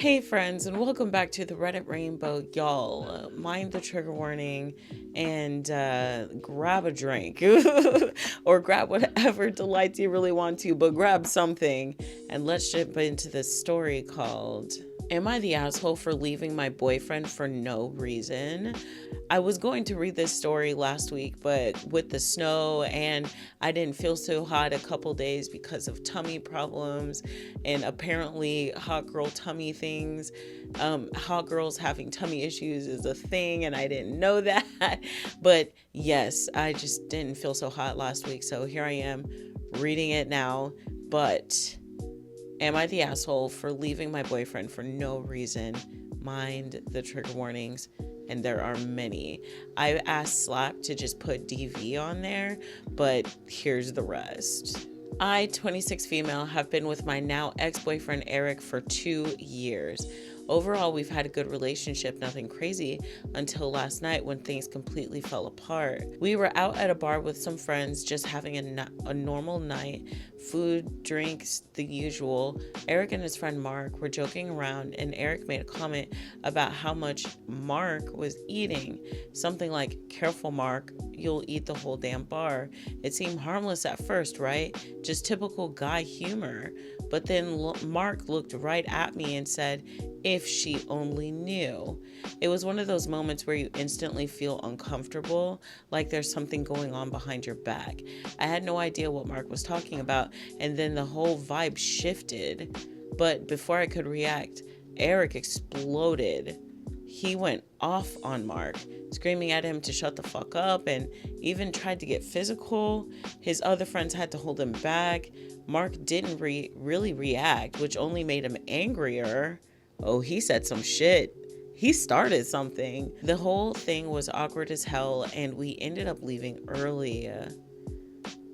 Hey friends, and welcome back to the Reddit Rainbow. Y'all, mind the trigger warning and grab a drink or grab whatever delights you really want to, but grab something and let's jump into this story called Am I the Asshole for Leaving My Boyfriend for No Reason? I was going to read this story last week, but with the snow and I didn't feel so hot a couple days because of tummy problems and apparently hot girl tummy things. Hot girls having tummy issues is a thing, and I didn't know that. But yes, I just didn't feel so hot last week, so here I am reading it now. But am I the asshole for leaving my boyfriend for no reason? Mind the trigger warnings, and there are many. I asked Slap to just put DV on there, but here's the rest. I, 26 female, have been with my now ex-boyfriend Eric for 2 years. Overall, we've had a good relationship, nothing crazy, until last night when things completely fell apart. We were out at a bar with some friends, just having a normal night. Food, drinks, the usual. Eric and his friend Mark were joking around, and Eric made a comment about how much Mark was eating. Something like, "Careful, Mark, you'll eat the whole damn bar." It seemed harmless at first, right? Just typical guy humor. But then Mark looked right at me and said, "If she only knew." It was one of those moments where you instantly feel uncomfortable, like there's something going on behind your back. I had no idea what Mark was talking about, and then the whole vibe shifted. But before I could react, Eric exploded. He went off on Mark, screaming at him to shut the fuck up and even tried to get physical. His other friends had to hold him back. Mark didn't really react, which only made him angrier. Oh, he said some shit. He started something. The whole thing was awkward as hell, and we ended up leaving early.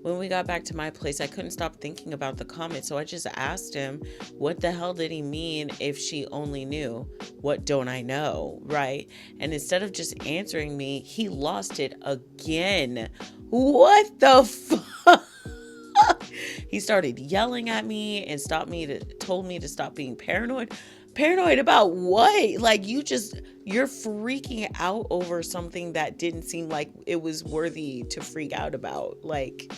When we got back to my place, I couldn't stop thinking about the comment, so I just asked him, what the hell did he mean if she only knew? What don't I know, right? And instead of just answering me, he lost it again. What the fuck? He started yelling at me and told me to stop being paranoid. Paranoid about what? Like you're freaking out over something that didn't seem like it was worthy to freak out about. Like,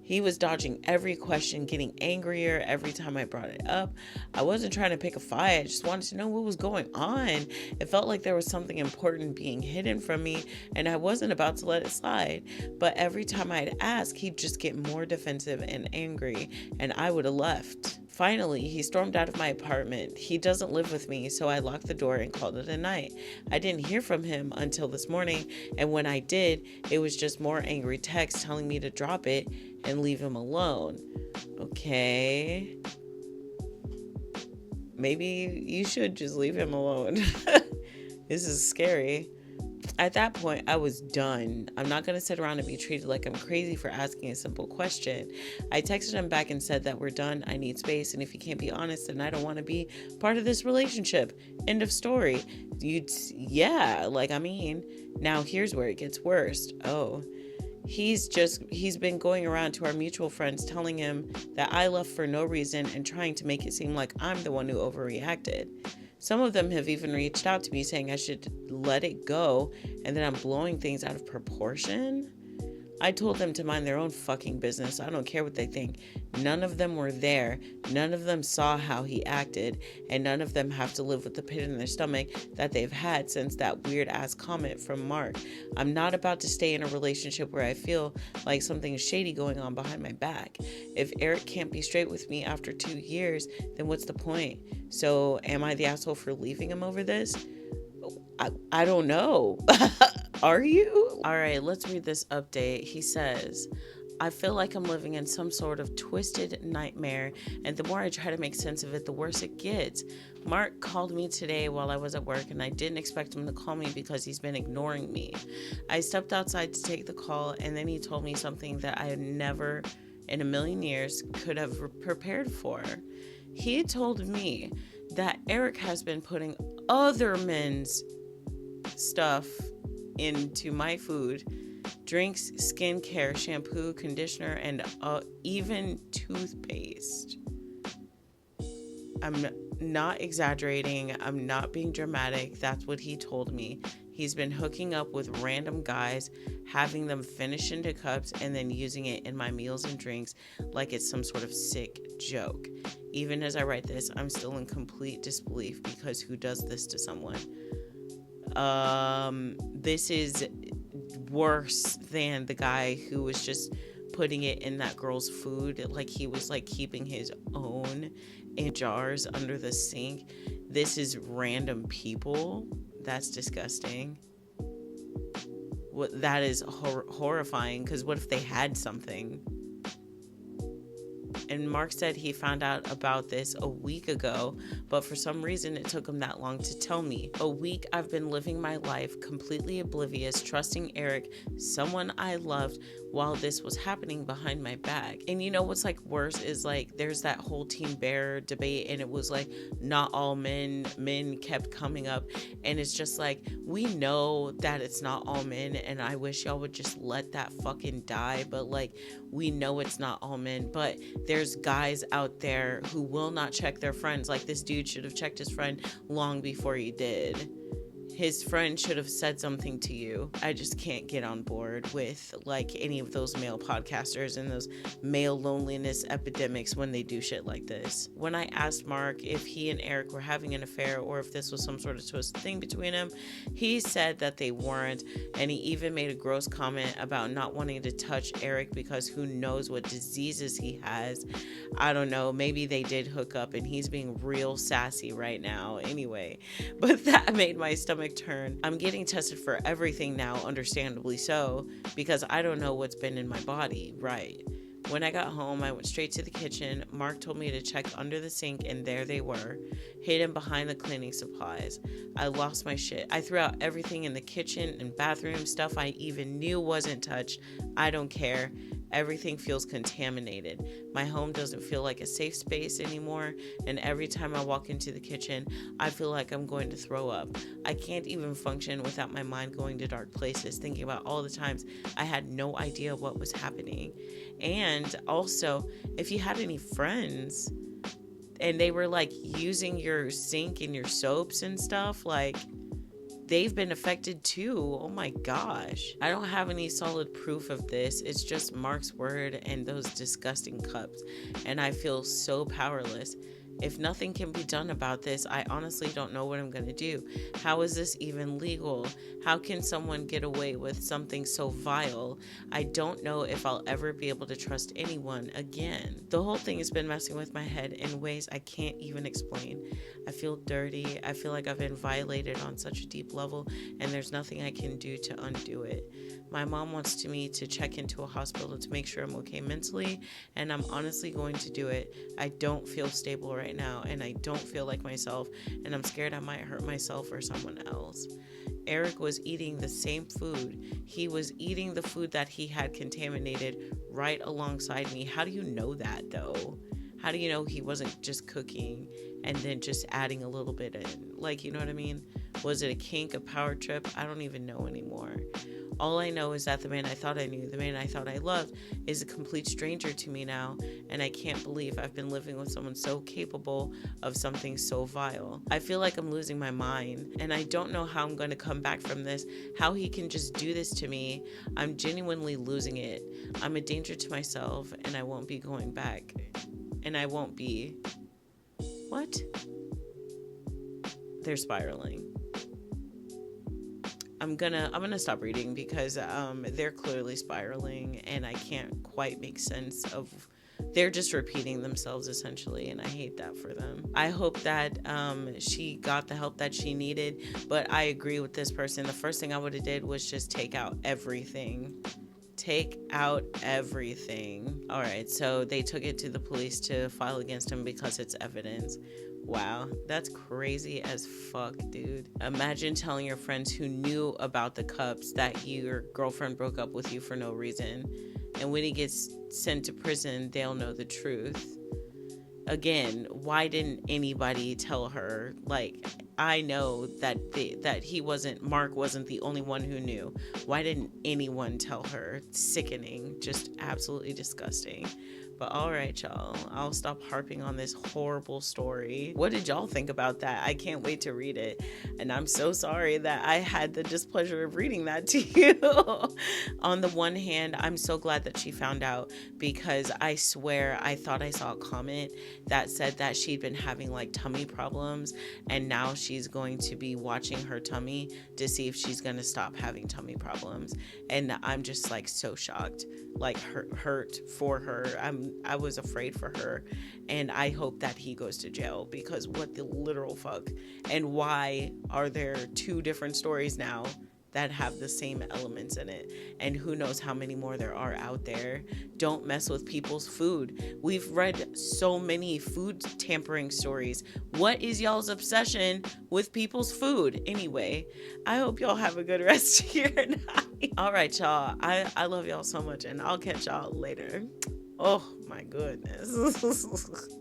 he was dodging every question, getting angrier every time I brought it up. I wasn't trying to pick a fight. I just wanted to know what was going on. It felt like there was something important being hidden from me, and I wasn't about to let it slide. But every time I'd ask, he'd just get more defensive and angry, and I would have left. Finally, he stormed out of my apartment. He doesn't live with me, so I locked the door and called it a night. I didn't hear from him until this morning, and when I did, it was just more angry texts telling me to drop it and leave him alone. Okay. Maybe you should just leave him alone. This is scary. At that point, I was done. I'm not going to sit around and be treated like I'm crazy for asking a simple question. I texted him back and said that we're done. I need space. And if he can't be honest, then I don't want to be part of this relationship. End of story. Now here's where it gets worse. Oh, he's been going around to our mutual friends telling him that I left for no reason and trying to make it seem like I'm the one who overreacted. Some of them have even reached out to me saying I should let it go and that I'm blowing things out of proportion. I told them to mind their own fucking business. I don't care what they think. None of them were there. None of them saw how he acted. And none of them have to live with the pit in their stomach that they've had since that weird ass comment from Mark. I'm not about to stay in a relationship where I feel like something is shady going on behind my back. If Eric can't be straight with me after 2 years, then what's the point? So am I the asshole for leaving him over this? I don't know. Are you? All right, let's read this update. He says, I feel like I'm living in some sort of twisted nightmare, and the more I try to make sense of it, the worse it gets. Mark called me today while I was at work, and I didn't expect him to call me because he's been ignoring me. I stepped outside to take the call, and then he told me something that I had never in a million years could have prepared for. He told me that Eric has been putting other men's stuff into my food, drinks, skincare, shampoo, conditioner, and even toothpaste. I'm not exaggerating. I'm not being dramatic. That's what he told me. He's been hooking up with random guys, having them finish into cups, and then using it in my meals and drinks like it's some sort of sick joke. Even as I write this, I'm still in complete disbelief because who does this to someone? This is worse than the guy who was just putting it in that girl's food. Like he was like keeping his own in jars under the sink. This is random people. That's disgusting. That is horrifying, because what if they had something? And Mark said he found out about this a week ago, but for some reason it took him that long to tell me. A week I've been living my life completely oblivious, trusting Eric, someone I loved, while this was happening behind my back. And you know what's like worse is like there's that whole Team Bear debate, and it was like not all men kept coming up, and it's just like we know that it's not all men, and I wish y'all would just let that fucking die, but like we know it's not all men, but there's guys out there who will not check their friends. Like this dude should have checked his friend long before he did. His friend should have said something to you. I just can't get on board with like any of those male podcasters and those male loneliness epidemics when they do shit like this. When I asked Mark if he and Eric were having an affair or if this was some sort of twisted thing between them, he said that they weren't, and he even made a gross comment about not wanting to touch Eric because who knows what diseases he has. I don't know, maybe they did hook up and he's being real sassy right now anyway, but that made my stomach turn. I'm getting tested for everything now, understandably so, because I don't know what's been in my body, right? When I got home, I went straight to the kitchen. Mark told me to check under the sink, and there they were, hidden behind the cleaning supplies. I lost my shit. I threw out everything in the kitchen and bathroom, stuff I even knew wasn't touched. I don't care. Everything feels contaminated. My home doesn't feel like a safe space anymore, and every time I walk into the kitchen, I feel like I'm going to throw up. I can't even function without my mind going to dark places, thinking about all the times I had no idea what was happening. And also, if you had any friends and they were like using your sink and your soaps and stuff, like they've been affected too. Oh my gosh. I don't have any solid proof of this. It's just Mark's word and those disgusting cups. And I feel so powerless. If nothing can be done about this, I honestly don't know what I'm going to do. How is this even legal? How can someone get away with something so vile? I don't know if I'll ever be able to trust anyone again. The whole thing has been messing with my head in ways I can't even explain. I feel dirty. I feel like I've been violated on such a deep level, and there's nothing I can do to undo it. My mom wants me to check into a hospital to make sure I'm okay mentally, and I'm honestly going to do it. I don't feel stable right now, and I don't feel like myself, and I'm scared I might hurt myself or someone else. Eric was eating the same food. He was eating the food that he had contaminated right alongside me. How do you know that, though? How do you know he wasn't just cooking and then just adding a little bit in? Like, you know what I mean? Was it a kink, a power trip? I don't even know anymore. All I know is that the man I thought I knew, the man I thought I loved, is a complete stranger to me now, and I can't believe I've been living with someone so capable of something so vile. I feel like I'm losing my mind, and I don't know how I'm going to come back from this, how he can just do this to me. I'm genuinely losing it. I'm a danger to myself, and I won't be going back. And I won't be... What? They're spiraling. I'm gonna stop reading because they're clearly spiraling, and I can't quite make sense of. They're just repeating themselves essentially, and I hate that for them. I hope that she got the help that she needed, but I agree with this person. The first thing I would have did was just take out everything. Take out everything. All right, so they took it to the police to file against him because it's evidence. Wow, that's crazy as fuck, dude. Imagine telling your friends who knew about the cups that your girlfriend broke up with you for no reason, and when he gets sent to prison, they'll know the truth. Again, why didn't anybody tell her? Like, I know that Mark wasn't the only one who knew. Why didn't anyone tell her? It's sickening, just absolutely disgusting. But all right, y'all, I'll stop harping on this horrible story. What did y'all think about that? I can't wait to read it. And I'm so sorry that I had the displeasure of reading that to you. On the one hand, I'm so glad that she found out, because I swear I thought I saw a comment that said that she'd been having like tummy problems, and now she's going to be watching her tummy to see if she's going to stop having tummy problems. And I'm just like so shocked, like hurt for her. I was afraid for her, and I hope that he goes to jail, because what the literal fuck? And why are there two different stories now that have the same elements in it? And who knows how many more there are out there. Don't mess with people's food. We've read so many food tampering stories. What is y'all's obsession with people's food? Anyway, I hope y'all have a good rest of your night. All right, y'all. I love y'all so much, and I'll catch y'all later. Oh my goodness.